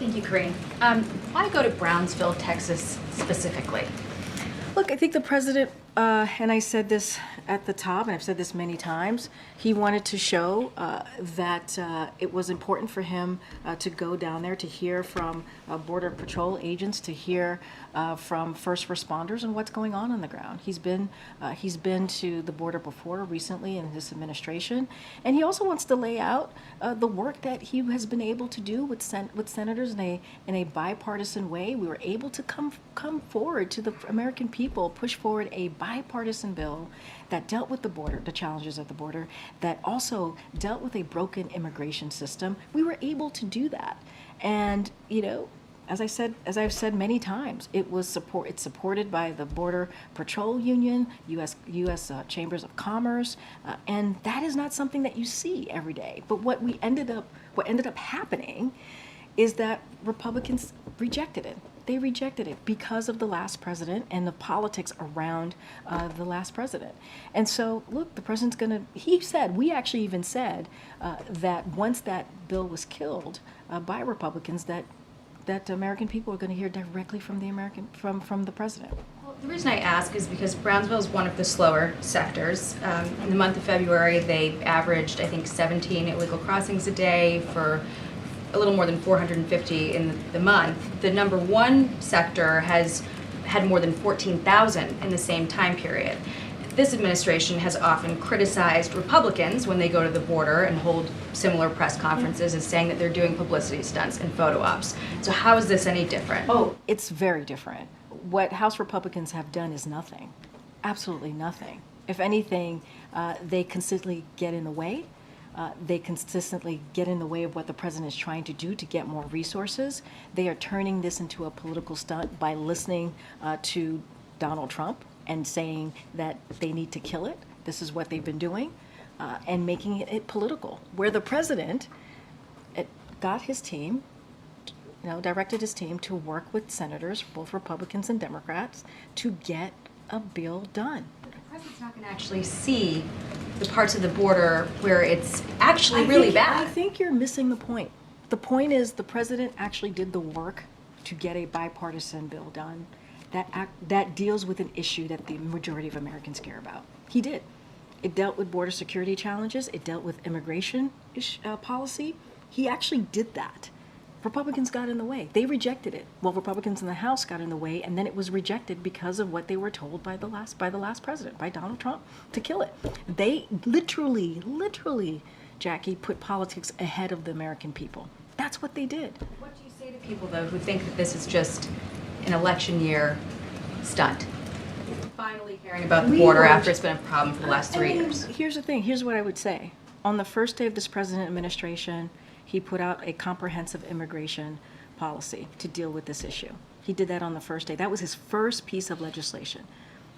Thank you, Corinne. Why go to Brownsville, Texas specifically? Look, I think the president, and I said this at the top, and I've said this many times, he wanted to show that it was important for him to go down there to hear from Border Patrol agents, to hear from first responders and what's going on the ground. He's been to the border before recently in this administration, and he also wants to lay out the work that he has been able to do with senators in a bipartisan way. We were able to come forward to the American people, push forward a bipartisan bill that dealt with the border, the challenges at the border, that also dealt with a broken immigration system. We were able to do that, and as I've said many times, it's supported by the Border Patrol Union, U.S. Chambers of Commerce, and that is not something that you see every day. But what ended up happening is that Republicans rejected it. They rejected it because of the last president and the politics around the last president. And so, look, the president's we actually even said that once that bill was killed by Republicans, that American people are going to hear directly from the president. Well, the reason I ask is because Brownsville is one of the slower sectors. In the month of February, they averaged, I think, 17 illegal crossings a day for a little more than 450 in the month. The number one sector has had more than 14,000 in the same time period. This administration has often criticized Republicans when they go to the border and hold similar press conferences as saying that they're doing publicity stunts and photo ops. So how is this any different? Oh, it's very different. What House Republicans have done is nothing, absolutely nothing. If anything, they consistently get in the way. They consistently get in the way of what the president is trying to do to get more resources. They are turning this into a political stunt by listening to Donald Trump and saying that they need to kill it. This is what they've been doing, and making it political. Where the president got his team, directed his team to work with senators, both Republicans and Democrats, to get a bill done. The president's not going to actually see the parts of the border where it's actually really bad. I think you're missing the point. The point is the president actually did the work to get a bipartisan bill done that deals with an issue that the majority of Americans care about. He did. It dealt with border security challenges. It dealt with immigration policy. He actually did that. Republicans got in the way. They rejected it. Well, Republicans in the House got in the way, and then it was rejected because of what they were told by the last president, by Donald Trump, to kill it. They literally, Jacqui, put politics ahead of the American people. That's what they did. What do you say to people, though, who think that this is just an election year stunt? Finally caring about the border after it's been a problem for the last 3 years. Here's the thing. Here's what I would say. On the first day of this president administration, he put out a comprehensive immigration policy to deal with this issue. He did that on the first day. That was his first piece of legislation.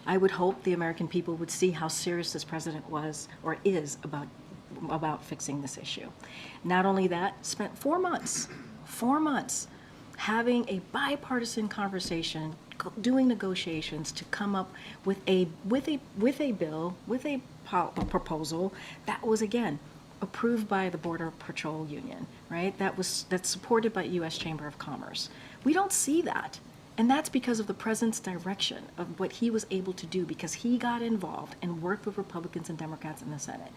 I would hope the American people would see how serious this president was or is about fixing this issue. Not only that, spent 4 months having a bipartisan conversation, doing negotiations to come up with a bill, with a proposal that was, again, approved by the Border Patrol Union, right? That's supported by U.S. Chamber of Commerce. We don't see that. And that's because of the president's direction of what he was able to do, because he got involved and worked with Republicans and Democrats in the Senate.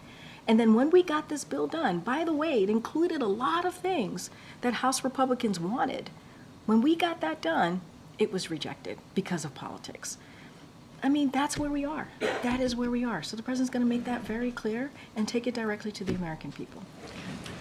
And then when we got this bill done, by the way, it included a lot of things that House Republicans wanted. When we got that done, it was rejected because of politics. I mean, that's where we are. That is where we are. So the president's going to make that very clear and take it directly to the American people.